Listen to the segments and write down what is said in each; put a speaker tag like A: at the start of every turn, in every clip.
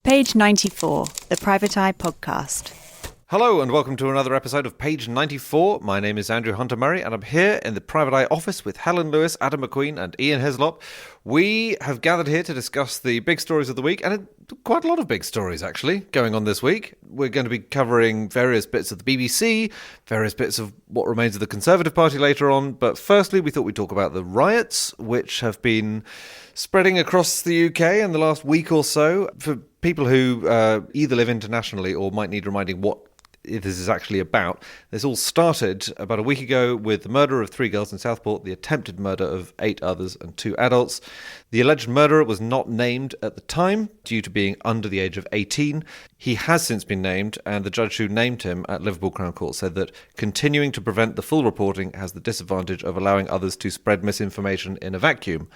A: Page 94, the Private Eye Podcast.
B: Hello and welcome to another episode of Page 94. My name is Andrew Hunter-Murray and I'm here in the Private Eye office with Helen Lewis, Adam McQueen and Ian Hislop. We have gathered here to discuss the big stories of the week, and quite a lot of big stories actually going on this week. We're going to be covering various bits of the BBC, various bits of what remains of the Conservative Party later on, but firstly we thought we'd talk about the riots, which have been spreading across the UK in the last week or so. For people who either live internationally or might need reminding what this is actually about, this all started about a week ago with the murder of 3 girls in Southport, the attempted murder of 8 others and 2 adults. The alleged murderer was not named at the time due to being under the age of 18. He has since been named, and the judge who named him at Liverpool Crown Court said that continuing to prevent the full reporting has the disadvantage of allowing others to spread misinformation in a vacuum.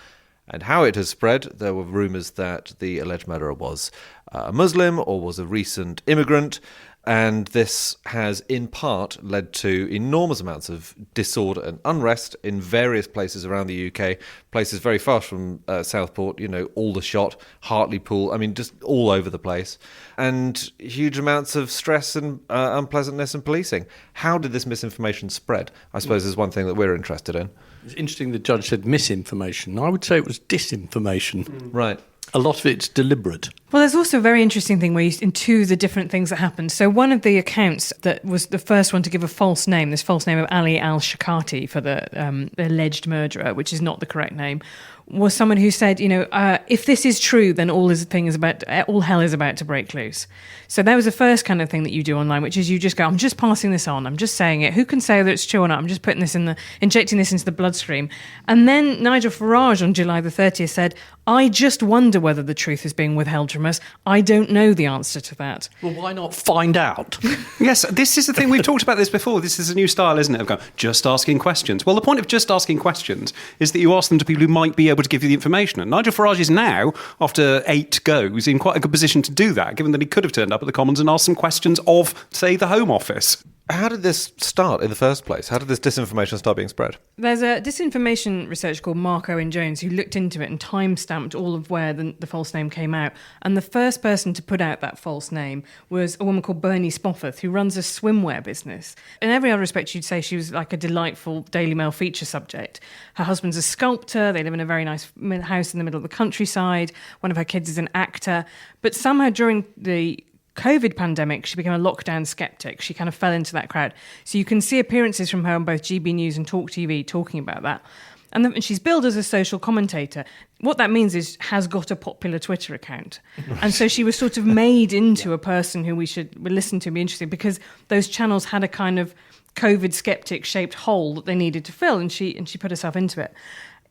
B: And how it has spread, there were rumours that the alleged murderer was a Muslim or was a recent immigrant, and this has in part led to enormous amounts of disorder and unrest in various places around the UK, places very far from Southport, Aldershot, Hartlepool, just all over the place, and huge amounts of stress and unpleasantness and policing. How did this misinformation spread, I suppose, is one thing that we're interested in.
C: It's interesting the judge said misinformation. I would say it was disinformation.
B: Right.
C: A lot of it's deliberate.
D: Well, there's also a very interesting thing where into the different things that happened. So one of the accounts that was the first one to give a false name, this false name of Ali al-Shakati for the alleged murderer, which is not the correct name, was someone who said, if this is true, then all hell is about to break loose. So that was the first kind of thing that you do online, which is you just go, I'm just passing this on, I'm just saying it. Who can say whether it's true or not? I'm just putting this injecting this into the bloodstream. And then Nigel Farage on July the 30th said, I just wonder whether the truth is being withheld from us. I don't know the answer to that.
C: Well, why not find out?
E: Yes, this is the thing. We've talked about this before. This is a new style, isn't it? Of going, just asking questions. Well, the point of just asking questions is that you ask them to people who might be able to give you the information. And Nigel Farage is now, after 8 goes, in quite a good position to do that, given that he could have turned up at the Commons and asked some questions of, say, the Home Office.
B: How did this start in the first place? How did this disinformation start being spread?
D: There's a disinformation researcher called Mark Owen-Jones who looked into it and time-stamped all of where the false name came out. And the first person to put out that false name was a woman called Bernie Spofforth, who runs a swimwear business. In every other respect, you'd say she was like a delightful Daily Mail feature subject. Her husband's a sculptor. They live in a very nice house in the middle of the countryside. One of her kids is an actor. But somehow during the COVID pandemic, she became a lockdown skeptic. She kind of fell into that crowd. So you can see appearances from her on both GB News and Talk TV talking about that. And she's billed as a social commentator. What that means is has got a popular Twitter account. And so she was sort of made into a person who we should listen to and be interested, because those channels had a kind of COVID skeptic shaped hole that they needed to fill, and she put herself into it.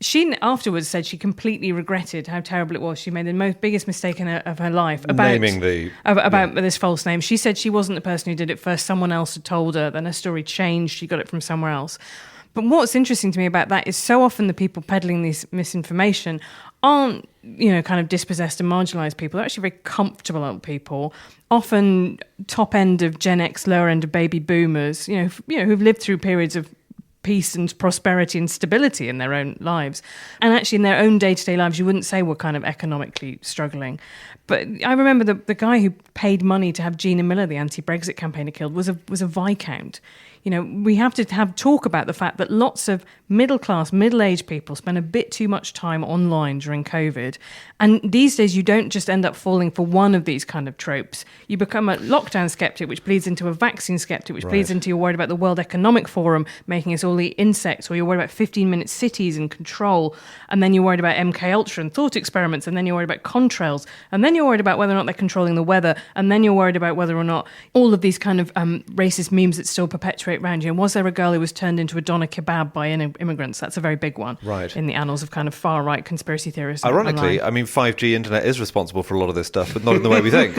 D: She afterwards said she completely regretted how terrible it was. She made the biggest mistake of her life about this false name. She said she wasn't the person who did it first. Someone else had told her. Then her story changed. She got it from somewhere else. But what's interesting to me about that is so often the people peddling this misinformation aren't, kind of dispossessed and marginalised people. They're actually very comfortable old people, often top end of Gen X, lower end of baby boomers, who've lived through periods of peace and prosperity and stability in their own lives. And actually in their own day-to-day lives, you wouldn't say were kind of economically struggling. But I remember the guy who paid money to have Gina Miller, the anti-Brexit campaigner, killed was a Viscount. We have to talk about the fact that lots of middle-class, middle-aged people spend a bit too much time online during COVID. And these days, you don't just end up falling for one of these kind of tropes. You become a lockdown skeptic, which bleeds into a vaccine skeptic, which bleeds into you're worried about the World Economic Forum making us all eat insects, or you're worried about 15-minute cities and control, and then you're worried about MKUltra and thought experiments, and then you're worried about contrails, and then you're worried about whether or not they're controlling the weather, and then you're worried about whether or not all of these kind of racist memes that still perpetuate around you. And was there a girl who was turned into a doner kebab by immigrants? That's a very big one in the annals of kind of far-right conspiracy theorists.
B: Ironically, 5G internet is responsible for a lot of this stuff, but not in the way we think.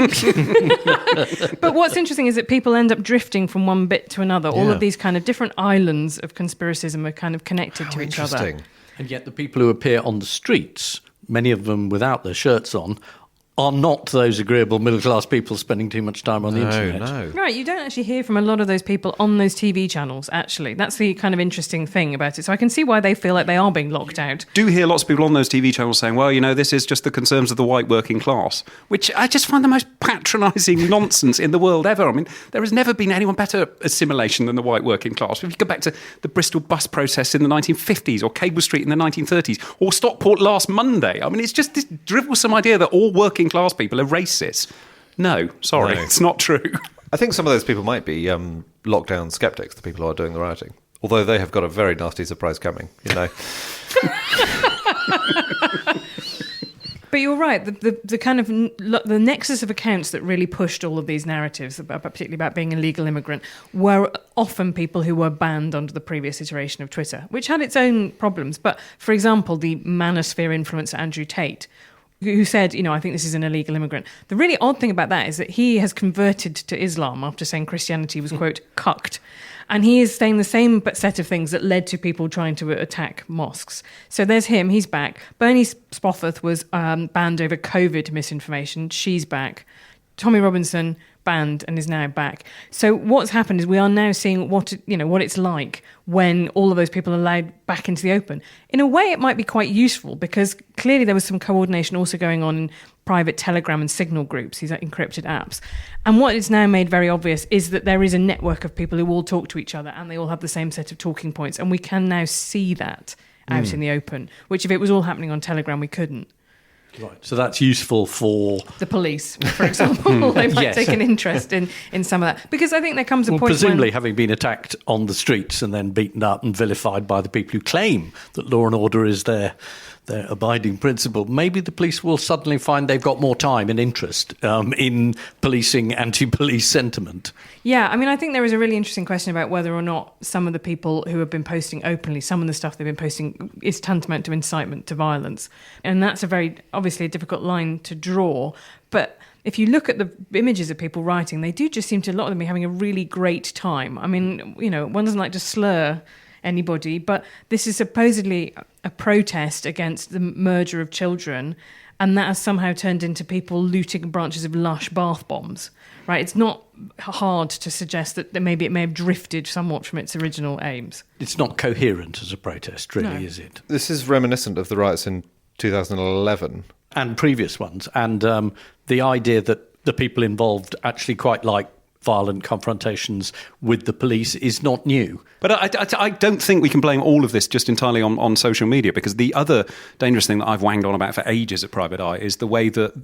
D: But what's interesting is that people end up drifting from one bit to another. All of these kind of different islands of conspiracism are kind of connected to each other.
C: And yet the people who appear on the streets, many of them without their shirts on, are not those agreeable middle-class people spending too much time on the internet.
B: No.
D: Right, you don't actually hear from a lot of those people on those TV channels, actually. That's the kind of interesting thing about it. So I can see why they feel like they are being locked out.
E: Do hear lots of people on those TV channels saying, well, this is just the concerns of the white working class, which I just find the most patronising nonsense in the world ever. I mean, there has never been anyone better at assimilation than the white working class. If you go back to the Bristol bus protests in the 1950s, or Cable Street in the 1930s, or Stockport last Monday, I mean, it's just this dribblesome idea that all working class people are racist. No, sorry,
B: No.
E: it's not true.
B: I think some of those people might be lockdown skeptics, the people who are doing the rioting. Although they have got a very nasty surprise coming,
D: But you're right. The kind of the nexus of accounts that really pushed all of these narratives, particularly about being a legal immigrant, were often people who were banned under the previous iteration of Twitter, which had its own problems. But for example, the manosphere influencer Andrew Tate, who said, I think this is an illegal immigrant. The really odd thing about that is that he has converted to Islam after saying Christianity was, quote, cucked. And he is saying the same set of things that led to people trying to attack mosques. So there's him, he's back. Bernie Spofforth was banned over COVID misinformation. She's back. Tommy Robinson banned and is now back. So what's happened is we are now seeing what it's like when all of those people are allowed back into the open. In a way, it might be quite useful because clearly there was some coordination also going on in private Telegram and Signal groups, these are encrypted apps. And what is now made very obvious is that there is a network of people who all talk to each other and they all have the same set of talking points. And we can now see that out in the open, which if it was all happening on Telegram, we couldn't.
C: Right. So that's useful for
D: the police, for example. They might take an interest in some of that. Because I think there comes a point
C: presumably having been attacked on the streets and then beaten up and vilified by the people who claim that law and order is their abiding principle, maybe the police will suddenly find they've got more time and interest in policing anti-police sentiment.
D: Yeah, I mean, I think there is a really interesting question about whether or not some of the people who have been posting openly, some of the stuff they've been posting is tantamount to incitement to violence. And that's obviously a difficult line to draw. But if you look at the images of people writing, they do just seem to, a lot of them, be having a really great time. I mean, one doesn't like to slur anybody, but this is supposedly a protest against the murder of children, and that has somehow turned into people looting branches of lush bath bombs, right? It's not hard to suggest that maybe it may have drifted somewhat from its original aims.
C: It's not coherent as a protest, really, is it?
B: This is reminiscent of the riots in 2011.
C: And previous ones, and the idea that the people involved actually quite like violent confrontations with the police is not new.
E: But I don't think we can blame all of this just entirely on social media, because the other dangerous thing that I've wanged on about for ages at Private Eye is the way that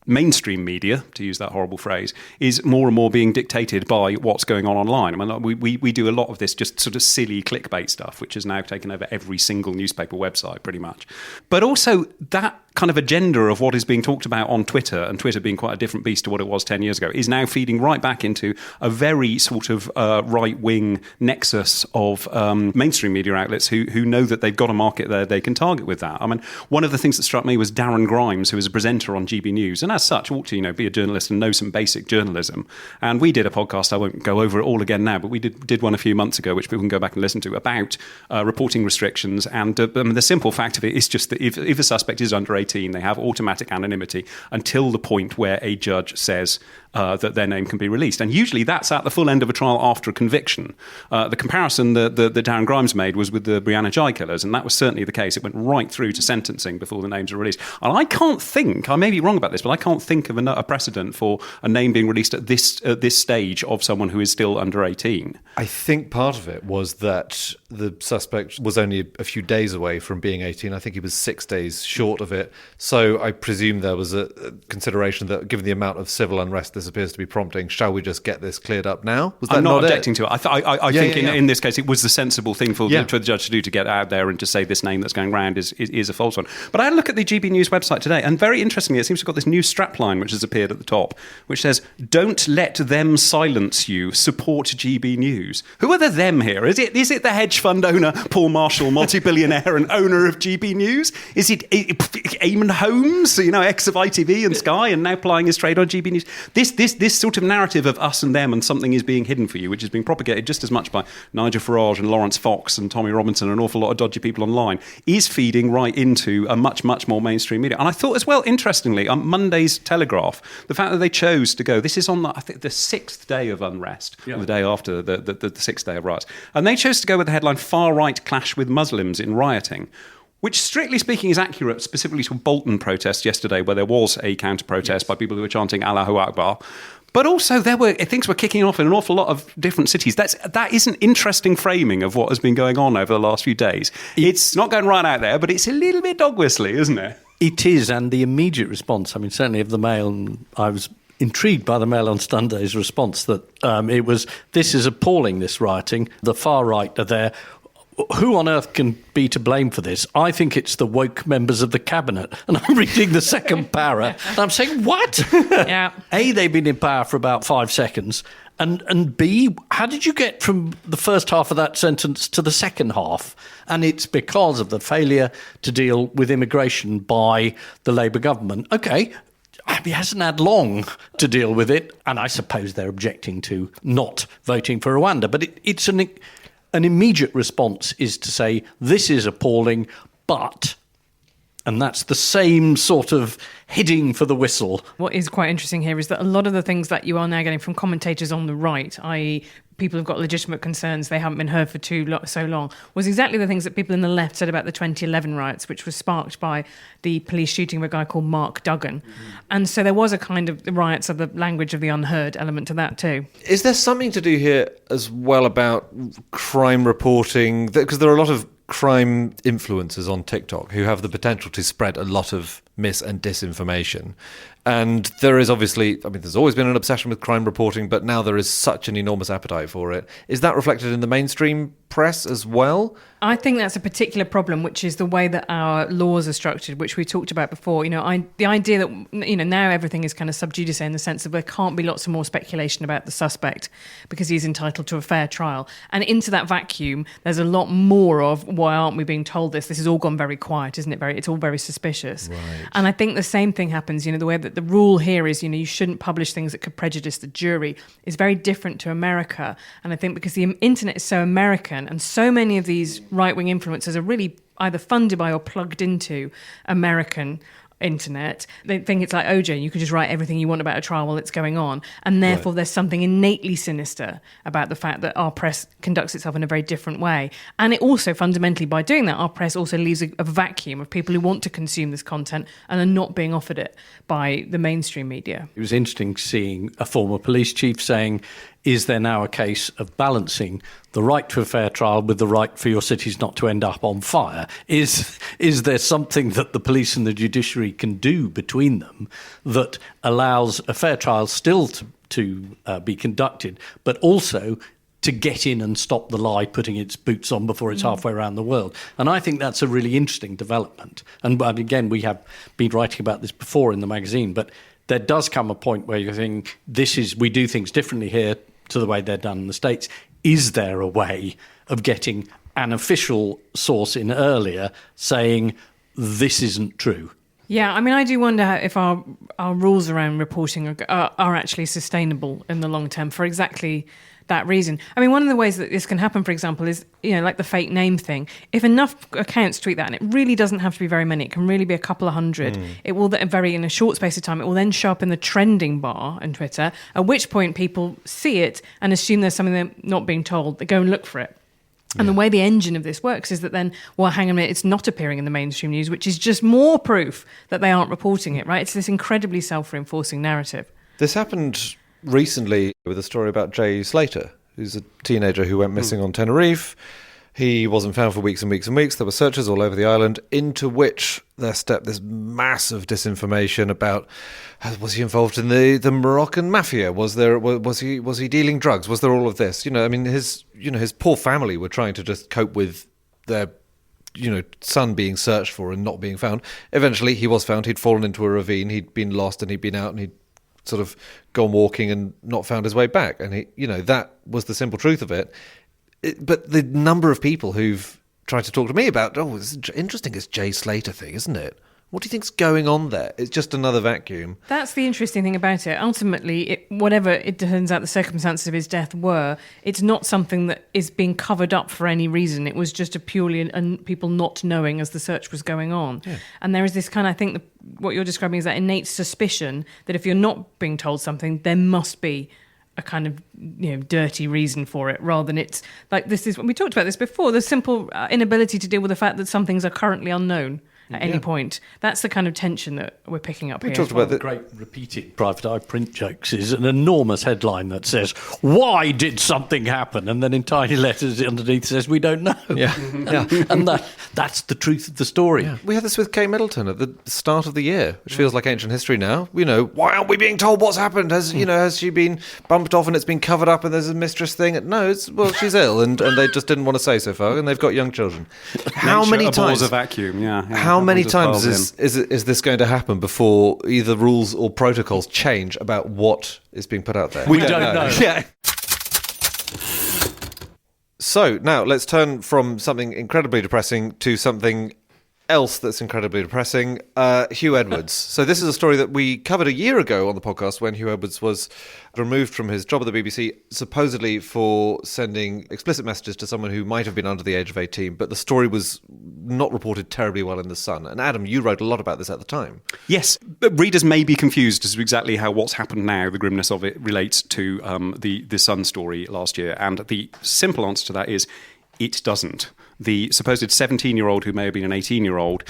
E: mainstream media, to use that horrible phrase, is more and more being dictated by what's going on online. I mean, we do a lot of this just sort of silly clickbait stuff, which has now taken over every single newspaper website pretty much. But also that kind of agenda of what is being talked about on Twitter, and Twitter being quite a different beast to what it was 10 years ago, is now feeding right back into a very sort of right-wing nexus of mainstream media outlets who know that they've got a market there they can target with that. I mean, one of the things that struck me was Darren Grimes, who is a presenter on GB News, and as such ought to be a journalist and know some basic journalism. And we did a podcast, I won't go over it all again now, but we did one a few months ago, which people can go back and listen to, about reporting restrictions. And the simple fact of it is just that if a suspect is under 18, they have automatic anonymity until the point where a judge says that their name can be released. And usually that's at the full end of a trial after a conviction. The comparison that Darren Grimes made was with the Brianna Jai killers, and that was certainly the case. It went right through to sentencing before the names were released. And I can't think, I may be wrong about this, but I can't think of a precedent for a name being released at this stage of someone who is still under 18.
B: I think part of it was that the suspect was only a few days away from being 18. I think he was 6 days short of it. So I presume there was a consideration that, given the amount of civil unrest this appears to be prompting, shall we just get this cleared up now? Was that
E: I'm not
B: it?
E: objecting to it. I think in this case it was the sensible thing for the judge to do, to get out there and to say this name that's going around is a false one. But I had a look at the GB News website today, and very interestingly, it seems to have got this new strapline which has appeared at the top, which says, "Don't let them silence you. Support GB News." Who are the them here? Is it the hedge fund owner, Paul Marshall, multi-billionaire and owner of GB News? Is it Eamon Holmes, ex of ITV and Sky, and now plying his trade on GB News? This sort of narrative of us and them and something is being hidden for you, which is being propagated just as much by Nigel Farage and Lawrence Fox and Tommy Robinson and an awful lot of dodgy people online, is feeding right into a much, much more mainstream media. And I thought as well, interestingly, on Monday's Telegraph, the fact that they chose to go, this is on, I think, the 6th day of unrest, the day after the 6th day of riots, and they chose to go with the headline, Far-Right Clash with Muslims in Rioting, which, strictly speaking, is accurate, specifically to a Bolton protest yesterday, where there was a counter-protest by people who were chanting Allahu Akbar. But also, things were kicking off in an awful lot of different cities. That is an interesting framing of what has been going on over the last few days. It's not going right out there, but it's a little bit dog whistly, isn't it?
C: It is, and the immediate response, I mean, certainly of the Mail, and I was intrigued by the Mail on Sunday's response that it was, this is appalling, this rioting. The far right are there. Who on earth can be to blame for this? I think it's the woke members of the cabinet. And I'm reading the second para, and I'm saying, what?
D: Yeah.
C: A, they've been in power for about 5 seconds. And B, how did you get from the first half of that sentence to the second half? And it's because of the failure to deal with immigration by the Labour government. OK, he hasn't had long to deal with it. And I suppose they're objecting to not voting for Rwanda. But it's an immediate response is to say, this is appalling, but... And that's the same sort of heading for the whistle.
D: What is quite interesting here is that a lot of the things that you are now getting from commentators on the right, i.e. people who've got legitimate concerns, they haven't been heard for so long, was exactly the things that people in the left said about the 2011 riots, which was sparked by the police shooting of a guy called Mark Duggan. And so there was a kind of, the riots are the language of the unheard element to that too.
B: Is there something to do here as well about crime reporting? Because there are a lot of crime influencers on TikTok who have the potential to spread a lot of mis and disinformation. And there is obviously, I mean, there's always been an obsession with crime reporting, but now there is such an enormous appetite for it. Is that reflected in the mainstream press as well?
D: I think that's a particular problem, which is the way that our laws are structured, which we talked about before. The idea that, now everything is kind of sub judice in the sense that there can't be lots of more speculation about the suspect because he's entitled to a fair trial. And into that vacuum, there's a lot more of, why aren't we being told this? This has all gone very quiet, isn't it? It's all very suspicious. Right. And I think the same thing happens, the way that the rule here is, you shouldn't publish things that could prejudice the jury is very different to America. And I think because the internet is so American and so many of these right-wing influencers are really either funded by or plugged into American internet, they think it's like OJ, you can just write everything you want about a trial while it's going on, and therefore There's something innately sinister about the fact that our press conducts itself in a very different way. And it also, fundamentally, by doing that, our press also leaves a vacuum of people who want to consume this content and are not being offered it by the mainstream media.
C: It was interesting seeing a former police chief saying, is there now a case of balancing the right to a fair trial with the right for your cities not to end up on fire? Is there something that the police and the judiciary can do between them that allows a fair trial still to be conducted, but also to get in and stop the lie putting its boots on before it's halfway around the world? And I think that's a really interesting development. And again, we have been writing about this before in the magazine, but there does come a point where you think, we do things differently here to the way they're done in the States. Is there a way of getting an official source in earlier saying this isn't true?
D: Yeah, I mean, I do wonder if our rules around reporting are actually sustainable in the long term for exactly that reason. I mean, one of the ways that this can happen, for example, is, like the fake name thing. If enough accounts tweet that, and it really doesn't have to be very many, it can really be a couple of hundred, it will, in a short space of time, it will then show up in the trending bar on Twitter, at which point people see it and assume there's something they're not being told. They go and look for it. And the way the engine of this works is that then, well, hang on a minute, it's not appearing in the mainstream news, which is just more proof that they aren't reporting it, right? It's this incredibly self-reinforcing narrative.
B: This happened recently with a story about Jay Slater, who's a teenager who went missing on Tenerife. He wasn't found for weeks and weeks and weeks. There were searches all over the island, into which there stepped this massive disinformation about, was he involved in the Moroccan mafia? Was he dealing drugs? Was there all of this? His poor family were trying to just cope with their son being searched for and not being found. Eventually, he was found. He'd fallen into a ravine. He'd been lost and he'd been out and he'd sort of gone walking and not found his way back. And that was the simple truth of it. But the number of people who've tried to talk to me about, this is interesting, this Jay Slater thing, isn't it? What do you think's going on there? It's just another vacuum.
D: That's the interesting thing about it. Ultimately, whatever it turns out the circumstances of his death were, it's not something that is being covered up for any reason. It was just a purely people not knowing as the search was going on. Yeah. And there is this kind of, I think what you're describing is that innate suspicion that if you're not being told something, there must be a kind of dirty reason for it, rather than it's like this is, we talked about this before, the simple inability to deal with the fact that some things are currently unknown at any point. That's the kind of tension that we're picking up here.
C: We talked about the great repeated private eye print jokes is an enormous headline that says, "Why did something happen?" And then in tiny letters underneath says, "We don't know."
B: Yeah.
C: And that's the truth of the story.
B: Yeah. We had this with Kate Middleton at the start of the year, which feels like ancient history now. Why aren't we being told what's happened? Has she been bumped off and it's been covered up and there's a mistress thing? No, she's ill and they just didn't want to say so far, and they've got young children. How many times?
E: A vacuum,
B: How many times is this going to happen before either rules or protocols change about what is being put out there?
C: We don't know.
B: Yeah. So now let's turn from something incredibly depressing to something else that's incredibly depressing. Huw Edwards. So this is a story that we covered a year ago on the podcast when Huw Edwards was removed from his job at the BBC, supposedly for sending explicit messages to someone who might have been under the age of 18, but the story was not reported terribly well in The Sun. And Adam, you wrote a lot about this at the time.
E: Yes, but readers may be confused as to exactly how what's happened now, the grimness of it, relates to the Sun story last year. And the simple answer to that is it doesn't. The supposed 17-year-old who may have been an 18-year-old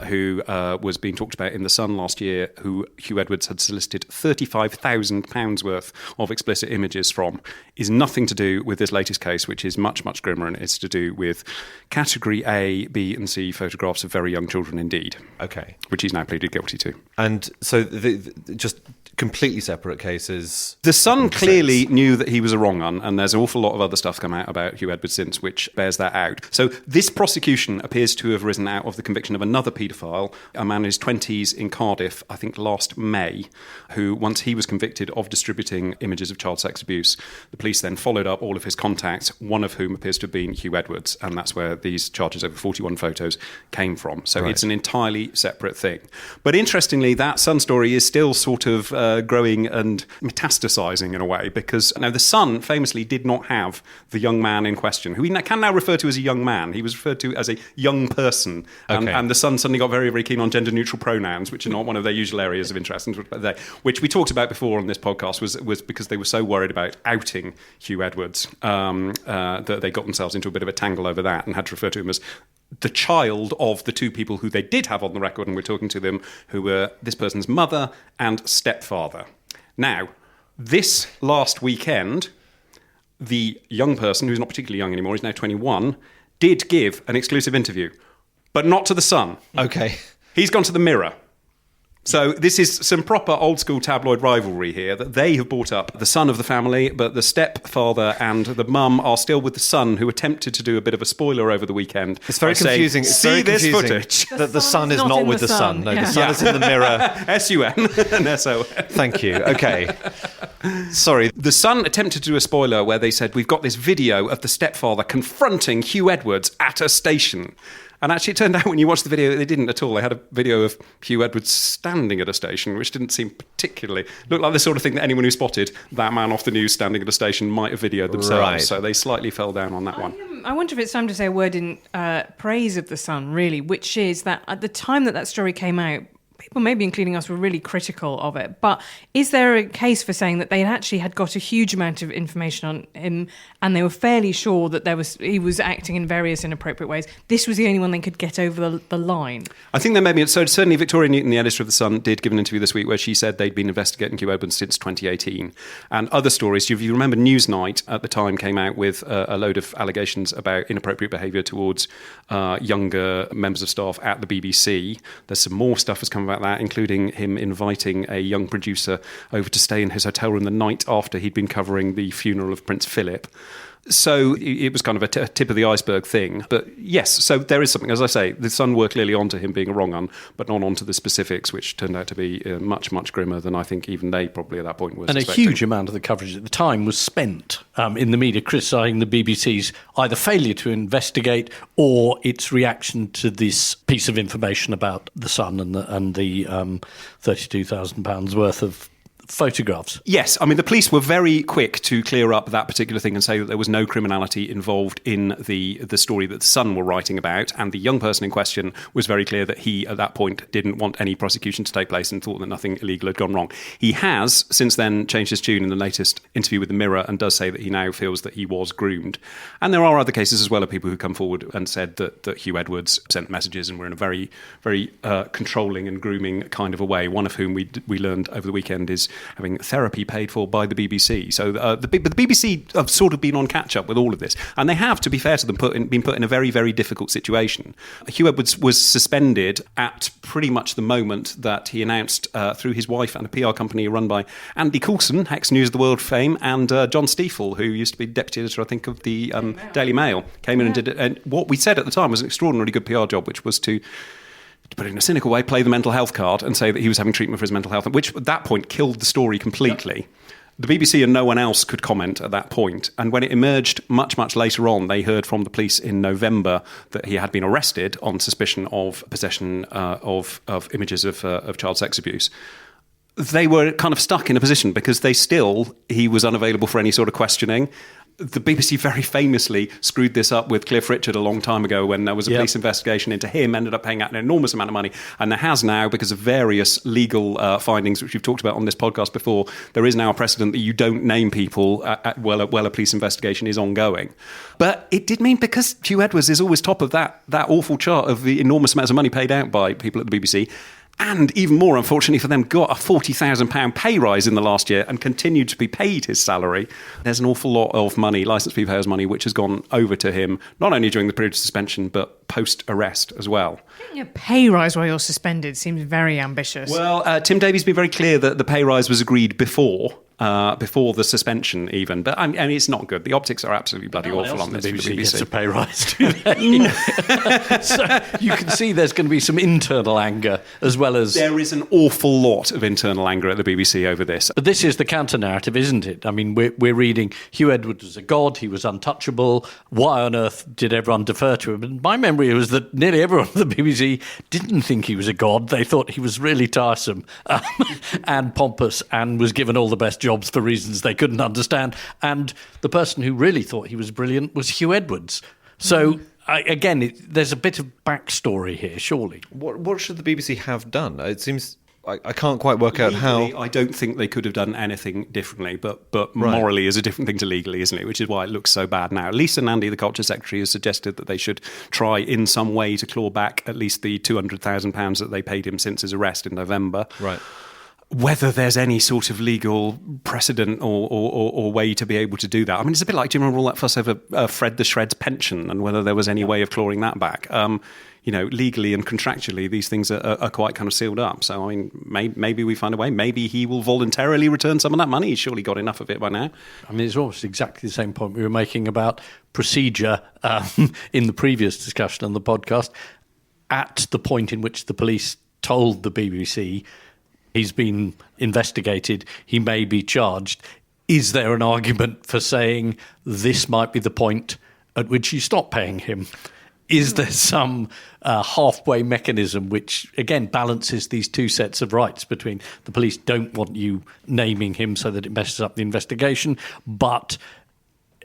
E: who was being talked about in The Sun last year, who Huw Edwards had solicited £35,000 worth of explicit images from, is nothing to do with this latest case, which is much, much grimmer, and it's to do with category A, B and C photographs of very young children indeed.
B: Okay.
E: Which he's now pleaded guilty to.
B: And so just completely separate cases.
E: The Sun clearly knew that he was a wrong un, and there's an awful lot of other stuff come out about Huw Edwards since which bears that out. So this prosecution appears to have risen out of the conviction of another paedophile, a man in his 20s in Cardiff, I think last May, who once he was convicted of distributing images of child sex abuse, the police then followed up all of his contacts, one of whom appears to have been Huw Edwards, and that's where these charges over 41 photos came from. So It's an entirely separate thing. But interestingly, that Sun story is still sort of growing and metastasizing in a way, because now the Sun famously did not have the young man in question, who we can now refer to as a young man. He was referred to as a young person, and the Sun suddenly got very, very keen on gender-neutral pronouns, which are not one of their usual areas of interest, which we talked about before on this podcast, was because they were so worried about outing Huw Edwards that they got themselves into a bit of a tangle over that and had to refer to him as the child of the two people who they did have on the record, and we're talking to them, who were this person's mother and stepfather. Now, this last weekend, the young person, who's not particularly young anymore, he's now 21, did give an exclusive interview, but not to The Sun.
B: Okay.
E: He's gone to the Mirror. So this is some proper old-school tabloid rivalry here, that they have brought up the son of the family, but the stepfather and the mum are still with the son, who attempted to do a bit of a spoiler over the weekend.
B: It's very confusing.
E: See this footage.
B: That the son is not with the sun. No, the son is in the Mirror.
E: S-U-N and S-O-N.
B: Thank you. Okay. Sorry.
E: The Sun attempted to do a spoiler where they said, we've got this video of the stepfather confronting Huw Edwards at a station. And actually, it turned out when you watch the video, they didn't at all. They had a video of Huw Edwards standing at a station, which didn't seem particularly... looked like the sort of thing that anyone who spotted that man off the news standing at a station might have videoed themselves. Right. So they slightly fell down on that one.
D: I wonder if it's time to say a word in praise of The Sun, really, which is that at the time that story came out, people, maybe including us, were really critical of it. But is there a case for saying that they actually had got a huge amount of information on him and they were fairly sure that he was acting in various inappropriate ways? This was the only one they could get over the line.
E: I think there may be... So certainly Victoria Newton, the editor of The Sun, did give an interview this week where she said they'd been investigating Huw Edwards since 2018. And other stories, if you remember, Newsnight at the time came out with a load of allegations about inappropriate behaviour towards younger members of staff at the BBC. There's some more stuff that's come about that, including him inviting a young producer over to stay in his hotel room the night after he'd been covering the funeral of Prince Philip. So it was kind of a tip of the iceberg thing. But yes, so there is something, as I say, the Sun were clearly onto him being a wrong un, but not onto the specifics, which turned out to be much, much grimmer than I think even they probably at that point was expecting.
C: And a huge amount of the coverage at the time was spent in the media criticising the BBC's either failure to investigate or its reaction to this piece of information about the Sun and the £32,000 worth of photographs.
E: Yes, I mean, the police were very quick to clear up that particular thing and say that there was no criminality involved in the story that the Sun were writing about, and the young person in question was very clear that he, at that point, didn't want any prosecution to take place and thought that nothing illegal had gone wrong. He has, since then, changed his tune in the latest interview with the Mirror and does say that he now feels that he was groomed. And there are other cases as well of people who come forward and said that Huw Edwards sent messages and were in a very, very controlling and grooming kind of a way, one of whom we learned over the weekend is having therapy paid for by the BBC. So the BBC have sort of been on catch-up with all of this. And they have, to be fair to them, been put in a very, very difficult situation. Huw Edwards was suspended at pretty much the moment that he announced through his wife and a PR company run by Andy Coulson, ex-News of the World fame, and John Stiefel, who used to be deputy editor, I think, of the Daily Mail, came in and did it. And what we said at the time was an extraordinarily good PR job, which was to put it in a cynical way, play the mental health card and say that he was having treatment for his mental health, which at that point killed the story completely. Yep. The BBC and no one else could comment at that point. And when it emerged much, much later on, they heard from the police in November that he had been arrested on suspicion of possession of images of child sex abuse. They were kind of stuck in a position because he was unavailable for any sort of questioning. The BBC very famously screwed this up with Cliff Richard a long time ago when there was a police investigation into him, ended up paying out an enormous amount of money. And there has now, because of various legal findings, which we've talked about on this podcast before, there is now a precedent that you don't name people while a police investigation is ongoing. But it did mean, because Huw Edwards is always top of that awful chart of the enormous amounts of money paid out by people at the BBC, and even more, unfortunately for them, got a £40,000 pay rise in the last year and continued to be paid his salary. There's an awful lot of money, licence fee payers' money, which has gone over to him, not only during the period of suspension, but post-arrest as well.
D: A pay rise while you're suspended seems very ambitious.
E: Well, Tim Davies has been very clear that the pay rise was agreed before the suspension even. But I mean, it's not good. The optics are absolutely bloody awful on this.
C: The BBC gets a pay rise, do they? So you can see there's going to be some internal anger as well as...
E: There is an awful lot of internal anger at the BBC over this.
C: But this is the counter-narrative, isn't it? I mean, we're reading Huw Edwards was a god, he was untouchable. Why on earth did everyone defer to him? And my memory was that nearly everyone at the BBC didn't think he was a god. They thought he was really tiresome and pompous and was given all the best jobs for reasons they couldn't understand. And the person who really thought he was brilliant was Huw Edwards. So, there's a bit of backstory here, surely.
B: What should the BBC have done? It seems... I can't quite work out how...
E: I don't think they could have done anything differently, but morally is a different thing to legally, isn't it? Which is why it looks so bad now. Lisa Nandy, the Culture Secretary, has suggested that they should try in some way to claw back at least the £200,000 that they paid him since his arrest in November.
B: Right.
E: Whether there's any sort of legal precedent or way to be able to do that. I mean, it's a bit like, do you remember all that fuss over Fred the Shred's pension and whether there was any way of clawing that back? Legally and contractually, these things are quite kind of sealed up. So, I mean, maybe we find a way. Maybe he will voluntarily return some of that money. He's surely got enough of it by now.
C: I mean, it's almost exactly the same point we were making about procedure in the previous discussion on the podcast. At the point in which the police told the BBC he's been investigated, he may be charged, is there an argument for saying this might be the point at which you stop paying him? Is there some halfway mechanism which, again, balances these two sets of rights between the police don't want you naming him so that it messes up the investigation, but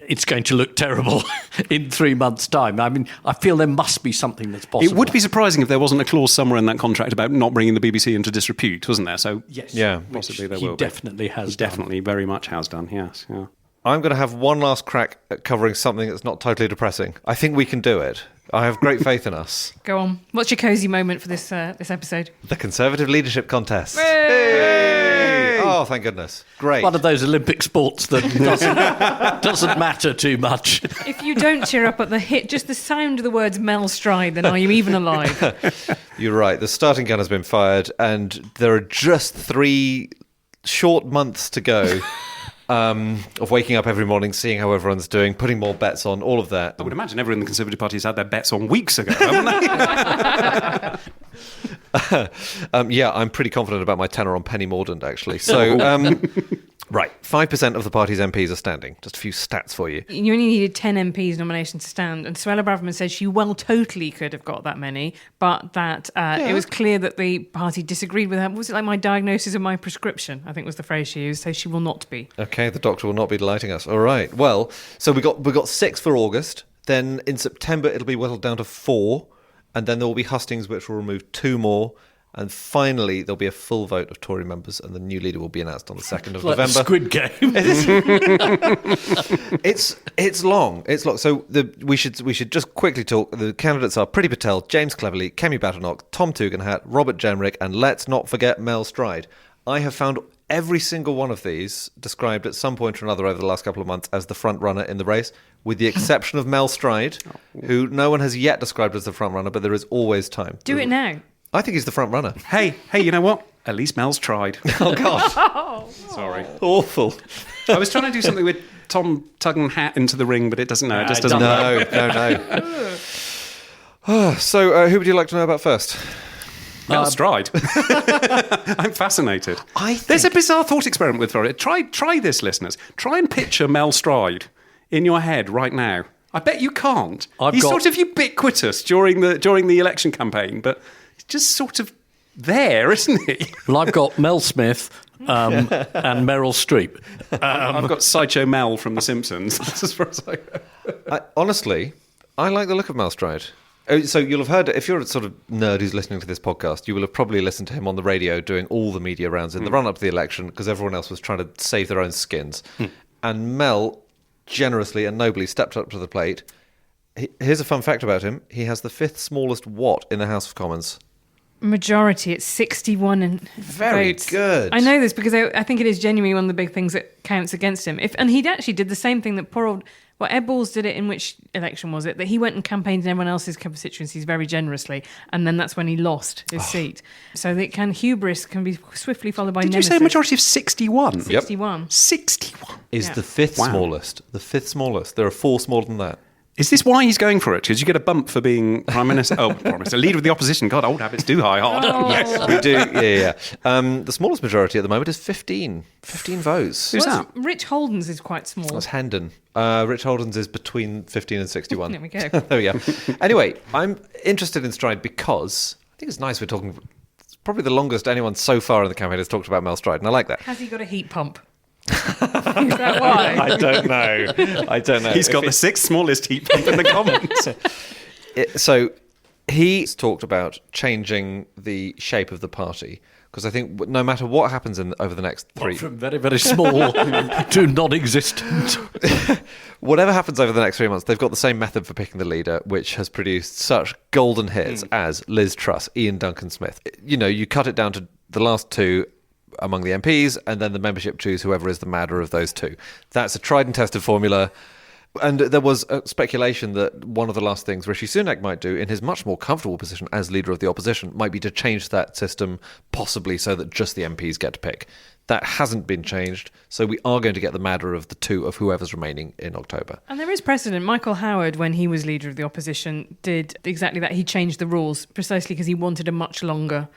C: it's going to look terrible in 3 months' time? I mean, I feel there must be something that's possible.
E: It would be surprising if there wasn't a clause somewhere in that contract about not bringing the BBC into disrepute, wasn't there? So,
C: yes,
B: yeah,
E: possibly there
C: he
E: will be.
C: Definitely has
E: He definitely very much has done, yes. Yeah.
B: I'm going to have one last crack at covering something that's not totally depressing. I think we can do it. I have great faith in us.
D: Go on. What's your cosy moment for this episode?
B: The Conservative Leadership Contest. Hey! Oh, thank goodness. Great.
C: One of those Olympic sports that doesn't matter too much.
D: If you don't cheer up at the hit, just the sound of the words Mel Stride, then are you even alive?
B: You're right. The starting gun has been fired, and there are just 3 short months to go of waking up every morning, seeing how everyone's doing, putting more bets on, all of that.
E: I would imagine everyone in the Conservative Party has had their bets on weeks ago, haven't they?
B: Yeah, I'm pretty confident about my tenor on Penny Mordaunt, actually. So, right, 5% of the party's MPs are standing. Just a few stats for you.
D: You only needed 10 MPs nominations to stand, and Suella Braverman says she totally could have got that many, but that it was clear that the party disagreed with her. Was it like my diagnosis of my prescription? I think was the phrase she used. So she will not be.
B: Okay, the doctor will not be delighting us. All right. Well, so we got 6 for August. Then in September it'll be whittled down to 4, and then there will be hustings, which will remove 2 more. And finally, there'll be a full vote of Tory members, and the new leader will be announced on the 2nd of
C: Like
B: November.
C: Squid Game.
B: It's long. It's long. So we should just quickly talk. The candidates are Priti Patel, James Cleverly, Kemi Badenoch, Tom Tugendhat, Robert Jenrick, and let's not forget Mel Stride. I have found every single one of these described at some point or another over the last couple of months as the front runner in the race, with the exception of Mel Stride, who no one has yet described as the front runner, but there is always time.
D: Do it now.
B: I think he's the front runner.
E: Hey, you know what? At least Mel's tried.
B: Oh, God.
E: Sorry.
B: Awful.
E: I was trying to do something with Tom tugging hat into the ring, but it doesn't know. It just doesn't know.
B: No. So, who would you like to know about first?
E: Mel Stride. I'm fascinated. There's a bizarre thought experiment with it. Try this, listeners. Try and picture Mel Stride in your head right now. I bet you can't. He's sort of ubiquitous during the election campaign, but he's just sort of there, isn't he?
C: Well, I've got Mel Smith and Meryl Streep.
E: I've got Sideshow Mel from The Simpsons. That's as far as I go.
B: Honestly, I like the look of Mel Stride. So you'll have heard, if you're a sort of nerd who's listening to this podcast, you will have probably listened to him on the radio doing all the media rounds in the run-up to the election because everyone else was trying to save their own skins. And Mel generously and nobly stepped up to the plate. Here's a fun fact about him. He has the 5th smallest Watt in the House of Commons.
D: Majority, it's 61 and
B: Very
D: votes.
B: good.
D: I know this because I think it is genuinely one of the big things that counts against him. And he actually did the same thing that poor old... Well, Ed Balls did it in which election was it? That he went and campaigned in everyone else's constituencies very generously, and then that's when he lost his seat. So hubris can be swiftly followed by
E: Did
D: nemesis.
E: you say a majority of 61?
D: 61.
E: 61.
B: Is
D: Yeah.
B: the 5th smallest. The 5th smallest. There are 4 smaller than that.
E: Is this why he's going for it? Because you get a bump for being Prime Minister. Prime Minister, leader of the opposition. God, old habits do die hard.
D: Oh.
B: We do, yeah. The smallest majority at the moment is 15. 15 votes.
E: Who's that?
D: Rich Holden's is quite small.
B: That's Hendon. Rich Holden's is between 15 and 61.
D: There we go.
B: There we go. Anyway, I'm interested in Stride because I think it's nice we're talking... It's probably the longest anyone so far in the campaign has talked about Mel Stride, and I like that.
D: Has he got a heat pump? Is that why?
B: I don't know.
E: He's got the 6th smallest heat pump in the Commons.
B: So he's talked about changing the shape of the party because I think no matter what happens over the next 3...
C: From very, very small to non-existent.
B: Whatever happens over the next 3 months, they've got the same method for picking the leader, which has produced such golden hits as Liz Truss, Ian Duncan Smith. You cut it down to the last 2 among the MPs, and then the membership choose whoever is the madder of those 2. That's a tried and tested formula. And there was speculation that one of the last things Rishi Sunak might do in his much more comfortable position as leader of the opposition might be to change that system, possibly so that just the MPs get to pick. That hasn't been changed, so we are going to get the madder of the 2 of whoever's remaining in October.
D: And there is precedent. Michael Howard, when he was leader of the opposition, did exactly that. He changed the rules precisely because he wanted a much longer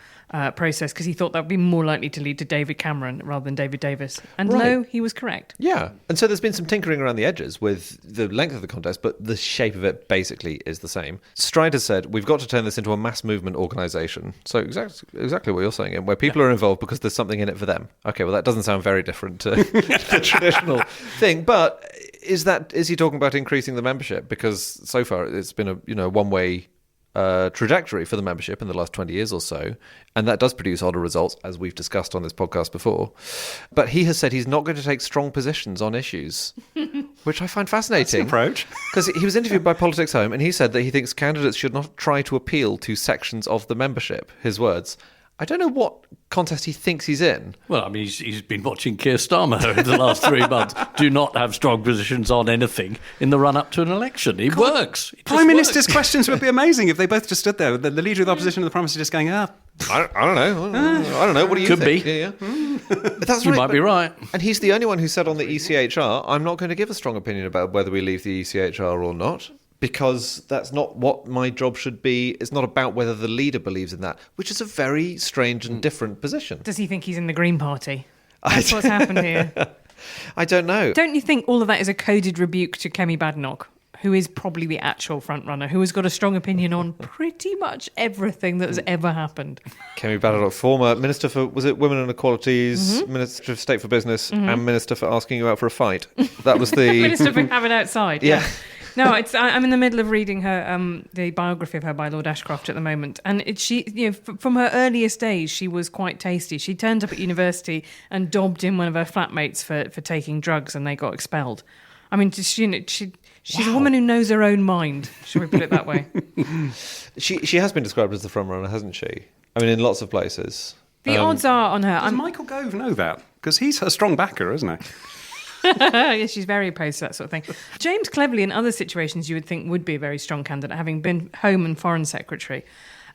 D: process because he thought that would be more likely to lead to David Cameron rather than David Davis. And
B: Right.
D: he was correct.
B: Yeah, and so there's been some tinkering around the edges with the length of the contest, but the shape of it basically is the same. Stride has said, we've got to turn this into a mass movement organisation. So exactly what you're saying, where people are involved because there's something in it for them. Okay, well, that doesn't sound very different to the traditional thing, but is he talking about increasing the membership? Because so far it's been a one-way trajectory for the membership in the last 20 years or so, and that does produce odder results, as we've discussed on this podcast before. But he has said he's not going to take strong positions on issues, which I find fascinating.
E: That's an approach.
B: Because he was interviewed by Politics Home, and he said that he thinks candidates should not try to appeal to sections of the membership, his words. I don't know what contest he thinks he's in.
C: Well, I mean, he's been watching Keir Starmer over the last 3 months. Do not have strong positions on anything in the run-up to an election. It works. It
E: Prime Minister's
C: works.
E: questions would be amazing if they both just stood there, the leader of the opposition and the Prime Minister just going,
B: I don't know. I don't know. What do you
C: Could
B: think?
C: be.
B: Yeah. But that's
C: You
B: right.
C: might be right.
B: And he's the only one who said on the ECHR, I'm not going to give a strong opinion about whether we leave the ECHR or not, because that's not what my job should be. It's not about whether the leader believes in that, which is a very strange and different position.
D: Does he think he's in the Green Party? That's what's happened here.
B: I don't know.
D: Don't you think all of that is a coded rebuke to Kemi Badenoch, who is probably the actual frontrunner, who has got a strong opinion on pretty much everything that has ever happened?
B: Kemi Badenoch, former Minister for, was it Women and Equalities, Minister of State for Business, and Minister for asking you out for a fight. That was the...
D: Minister for having outside.
B: Yeah.
D: No, I'm in the middle of reading her the biography of her by Lord Ashcroft at the moment, and from her earliest days she was quite tasty. She turned up at university and dobbed in one of her flatmates for taking drugs, and they got expelled. I mean, she's a woman who knows her own mind. Shall we put it that way?
B: She has been described as the frontrunner, hasn't she? I mean, in lots of places.
D: The odds are on her.
E: Does Michael Gove know that? Because he's her strong backer, isn't he?
D: Yes, she's very opposed to that sort of thing. James Cleverly, in other situations, you would think would be a very strong candidate, having been Home and Foreign Secretary.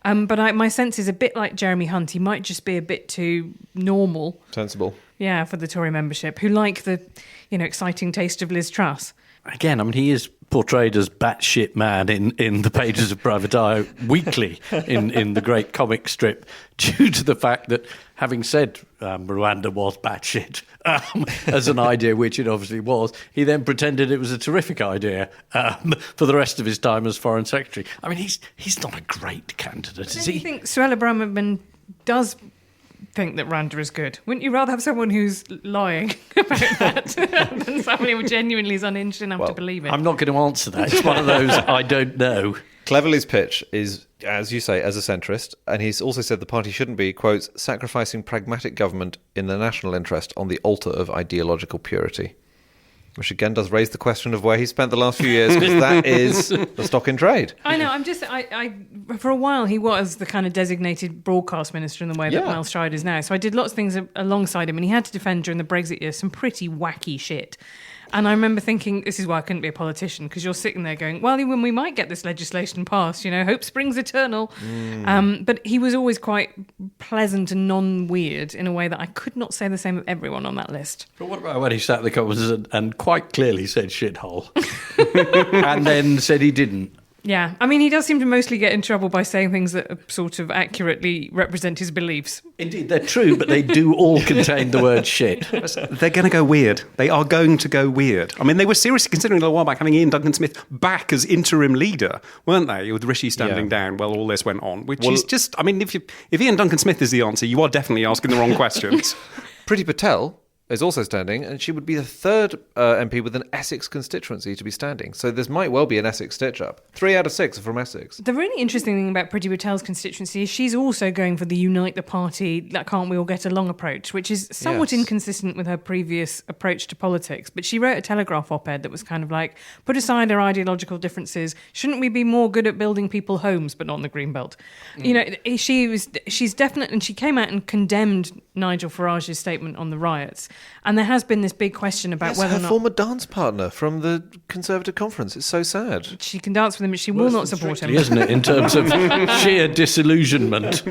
D: But my sense is a bit like Jeremy Hunt. He might just be a bit too normal.
B: Sensible.
D: Yeah, for the Tory membership, who like the, exciting taste of Liz Truss.
C: Again, I mean, he is portrayed as batshit mad in the pages of Private Eye weekly in the great comic strip, due to the fact that, having said Rwanda was batshit as an idea, which it obviously was, he then pretended it was a terrific idea for the rest of his time as Foreign Secretary. I mean, he's not a great candidate, is
D: Do
C: he?
D: you think Suella Braverman does think that Rwanda is good? Wouldn't you rather have someone who's lying about that than someone who genuinely is unhinged enough to believe it?
C: I'm not going to answer that. It's one of those I don't know.
B: Cleverly's pitch is, as you say, as a centrist, and he's also said the party shouldn't be, quote, sacrificing pragmatic government in the national interest on the altar of ideological purity. Which again does raise the question of where he spent the last few years, because that is the stock in trade.
D: I know. I for a while he was the kind of designated broadcast minister in the way that Miles Stride is now. So I did lots of things alongside him, and he had to defend during the Brexit years some pretty wacky shit. And I remember thinking, this is why I couldn't be a politician, because you're sitting there going, well, when we might get this legislation passed, hope springs eternal. But he was always quite pleasant and non-weird in a way that I could not say the same of everyone on that list.
C: But what about when he sat in the Commons and quite clearly said shithole, and then said he didn't?
D: Yeah, I mean, he does seem to mostly get in trouble by saying things that sort of accurately represent his beliefs.
C: Indeed, they're true, but they do all contain the word shit.
E: They're going to go weird. They are going to go weird. I mean, they were seriously considering a while back having Ian Duncan Smith back as interim leader, weren't they? With Rishi standing down while all this went on, which is just, I mean, if Ian Duncan Smith is the answer, you are definitely asking the wrong questions.
B: Priti Patel is also standing, and she would be the third MP with an Essex constituency to be standing. So there might well be an Essex stitch-up. 3 out of 6 are from Essex.
D: The really interesting thing about Priti Patel's constituency is she's also going for the unite the party, that can't we all get along approach, which is somewhat inconsistent with her previous approach to politics. But she wrote a Telegraph op-ed that was kind of like, put aside our ideological differences, shouldn't we be more good at building people homes, but not in the Greenbelt? She's definite, and she came out and condemned Nigel Farage's statement on the riots. And there has been this big question about whether
B: her
D: or not
B: former dance partner from the Conservative conference. It's so sad.
D: she can dance with him, but she will not support him.
C: Isn't it, in terms of sheer disillusionment?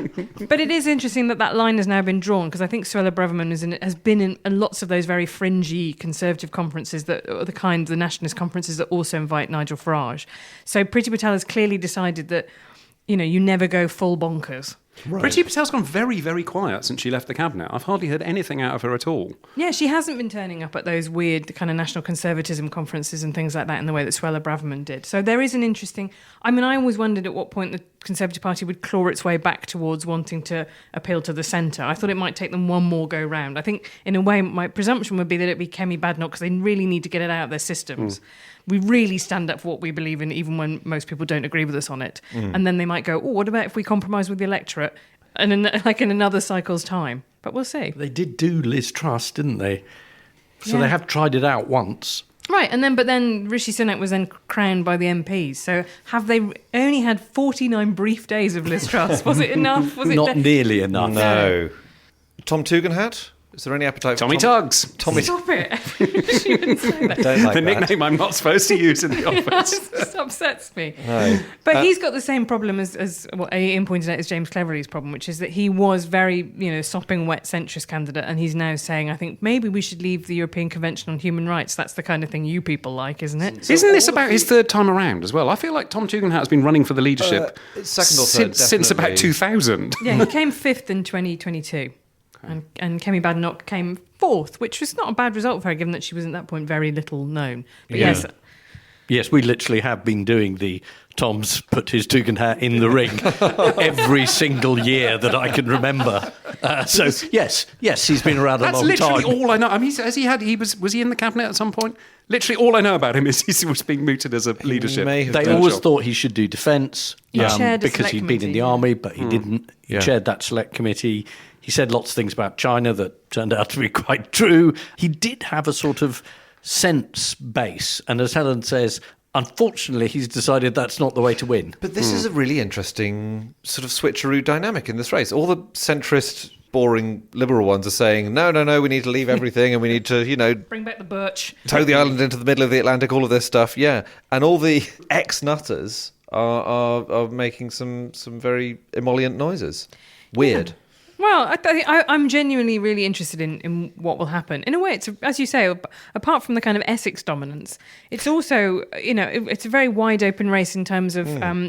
D: But it is interesting that line has now been drawn, because I think Suella Braverman has been in lots of those very fringy Conservative conferences, the nationalist conferences that also invite Nigel Farage. So Priti Patel has clearly decided that, you never go full bonkers.
E: Right. Priti Patel's gone very, very quiet since she left the cabinet. I've hardly heard anything out of her at all.
D: Yeah, she hasn't been turning up at those weird kind of national conservatism conferences and things like that in the way that Suella Braverman did. So there is an interesting... I mean, I always wondered at what point the Conservative Party would claw its way back towards wanting to appeal to the centre. I thought it might take them one more go round. I think, in a way, my presumption would be that it'd be Kemi Badenoch, because they really need to get it out of their systems. We really stand up for what we believe in, even when most people don't agree with us on it. And then they might go, what about if we compromise with the electorate? And in another cycle's time. But we'll see.
C: They did do Liz Truss, didn't they? So they have tried it out once.
D: Right, but then Rishi Sunak was then crowned by the MPs. So have they only had 49 brief days of Liz Truss? Was it enough? Was it
C: Not nearly enough.
B: No. Tom Tugendhat? Is there any appetite for
E: Tommy Tuggs.
D: Stop it. You wouldn't say that.
B: Don't like
E: The
B: that.
E: nickname I'm not supposed to use in the office.
D: It just upsets me.
B: No.
D: But he's got the same problem as what Ian pointed out as James Cleverly's problem, which is that he was very, sopping wet centrist candidate, and he's now saying, I think maybe we should leave the European Convention on Human Rights. That's the kind of thing you people like, isn't it?
E: Isn't this about his third time around as well? I feel like Tom Tugendhat has been running for the leadership
B: second or third,
E: since about
B: definitely.
E: 2000.
D: Yeah, he came fifth in 2022. And Kemi Badenoch came fourth, which was not a bad result for her, given that she was at that point very little known. But
B: Yeah.
D: yes,
C: Yes, we literally have been doing the Tom's put his Tugendhat in the ring every single year that I can remember. So yes, he's been around a
E: That's
C: long
E: literally
C: time.
E: all I know. I mean, was he in the cabinet at some point? Literally all I know about him is he was being mooted as a leadership.
B: may have
C: They
B: done.
C: always thought he should do defence
D: chaired a
C: because
D: select
C: he'd been in the
D: committee,
C: army, but he didn't. He
B: Yeah.
C: chaired that select committee. He said lots of things about China that turned out to be quite true. He did have a sort of sense base, and as Helen says, unfortunately, he's decided that's not the way to win.
B: But this is a really interesting sort of switcheroo dynamic in this race. All the centrist, boring liberal ones are saying, no, we need to leave everything and we need to,
D: bring back the birch.
B: tow the island into the middle of the Atlantic, all of this stuff, yeah. And all the ex-nutters are making some very emollient noises. Weird.
D: Well, I'm genuinely really interested in what will happen. In a way, it's, as you say, apart from the kind of Essex dominance, it's also, it's a very wide open race in terms of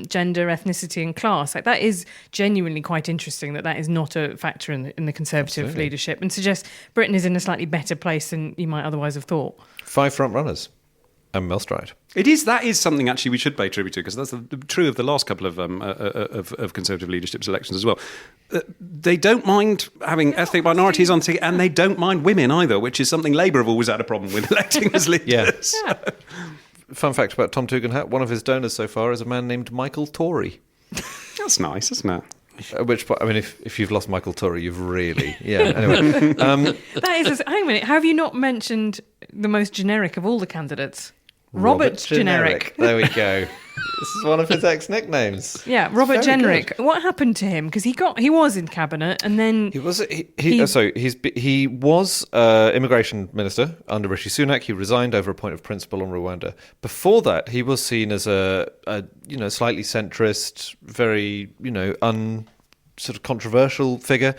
D: gender, ethnicity and class. Like, that is genuinely quite interesting that is not a factor in the Conservative leadership, and suggests Britain is in a slightly better place than you might otherwise have thought.
B: 5 front runners and Mel Stride.
E: That is something actually we should pay tribute to, because that's true of the last couple of Conservative leadership's elections as well. They don't mind having ethnic minorities on ticket, and they don't mind women either, which is something Labour have always had a problem with electing as leaders.
B: Yeah. Fun fact about Tom Tugendhat, one of his donors so far is a man named Michael Tory.
E: That's nice, isn't it?
B: At which point, I mean, if you've lost Michael Tory, you've really... Yeah, anyway.
D: That is, hang a minute, have you not mentioned the most generic of all the candidates? Robert Jenrick.
B: There we go. This is one of his ex-nicknames.
D: Yeah, Robert
B: Very
D: Jenrick.
B: good.
D: What happened to him? Because he was in cabinet, and then
B: He was immigration minister under Rishi Sunak. He resigned over a point of principle on Rwanda. Before that, he was seen as a slightly centrist, very sort of controversial figure.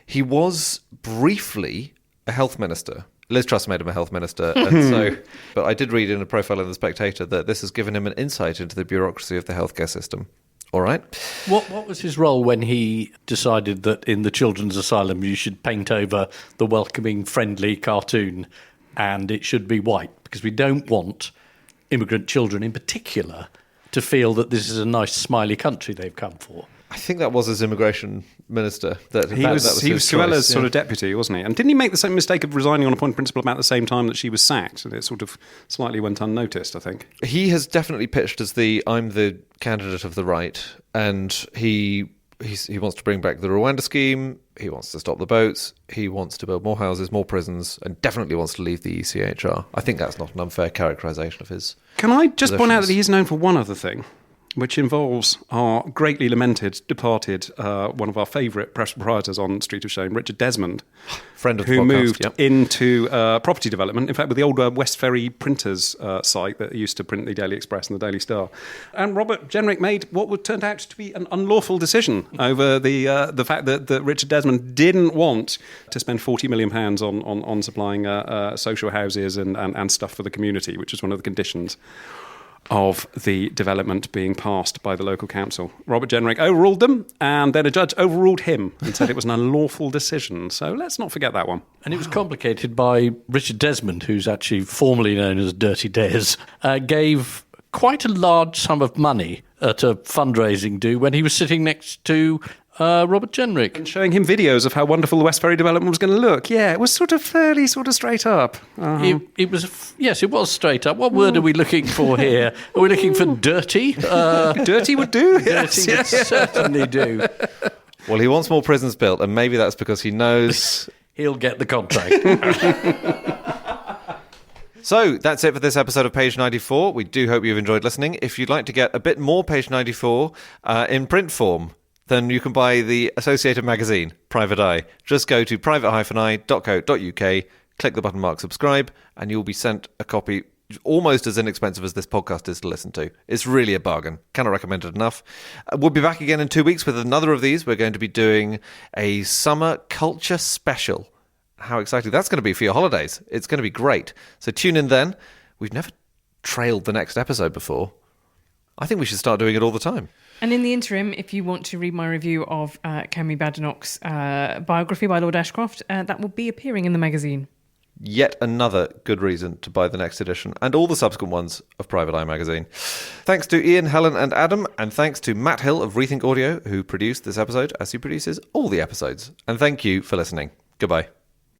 B: He was briefly a health minister. Liz Truss made him a health minister, but I did read in a profile in The Spectator that this has given him an insight into the bureaucracy of the healthcare system. All right.
C: What was his role when he decided that in the children's asylum you should paint over the welcoming, friendly cartoon and it should be white? Because we don't want immigrant children in particular to feel that this is a nice, smiley country they've come for.
B: I think that was his immigration minister.
E: He was Suella's sort
B: yeah.
E: of deputy, wasn't he? And didn't he make the same mistake of resigning on a point of principle about the same time that she was sacked? And it sort of slightly went unnoticed, I think.
B: He has definitely pitched as I'm the candidate of the right, and he wants to bring back the Rwanda scheme. He wants to stop the boats. He wants to build more houses, more prisons, and definitely wants to leave the ECHR. I think that's not an unfair characterisation of his.
E: Can I just point out
B: positions.
E: that he is known for one other thing, which involves our greatly lamented, departed, one of our favourite press proprietors on Street of Shame, Richard Desmond,
B: Friend of the
E: who
B: podcast,
E: moved
B: yep.
E: into property development, in fact, with the old West Ferry printers site that used to print the Daily Express and the Daily Star. And Robert Jenrick made what turned out to be an unlawful decision over the fact that Richard Desmond didn't want to spend £40 million on supplying social houses and stuff for the community, which was one of the conditions of the development being passed by the local council. Robert Jenrick overruled them, and then a judge overruled him and said it was an unlawful decision. So let's not forget that one.
C: And it was complicated by Richard Desmond, who's actually formerly known as Dirty Des, gave quite a large sum of money at a fundraising do when he was sitting next to Robert Jenrick.
E: And showing him videos of how wonderful the West Ferry development was going to look. Yeah, it was sort of fairly straight up.
C: It was straight up. What word are we looking for here? Are we looking for dirty?
E: Dirty would do.
C: Dirty would certainly do.
B: Well, he wants more prisons built, and maybe that's because he knows...
C: He'll get the contract.
B: So that's it for this episode of Page 94. We do hope you've enjoyed listening. If you'd like to get a bit more Page 94 in print form, then you can buy the associated magazine, Private Eye. Just go to private-eye.co.uk, click the button marked subscribe, and you'll be sent a copy almost as inexpensive as this podcast is to listen to. It's really a bargain. Cannot recommend it enough. We'll be back again in 2 weeks with another of these. We're going to be doing a summer culture special. How exciting that's going to be for your holidays. It's going to be great. So tune in then. We've never trailed the next episode before. I think we should start doing it all the time.
D: And in the interim, if you want to read my review of Kemi Badenoch's biography by Lord Ashcroft, that will be appearing in the magazine.
B: Yet another good reason to buy the next edition and all the subsequent ones of Private Eye magazine. Thanks to Ian, Helen and Adam, and thanks to Matt Hill of Rethink Audio, who produced this episode as he produces all the episodes. And thank you for listening. Goodbye.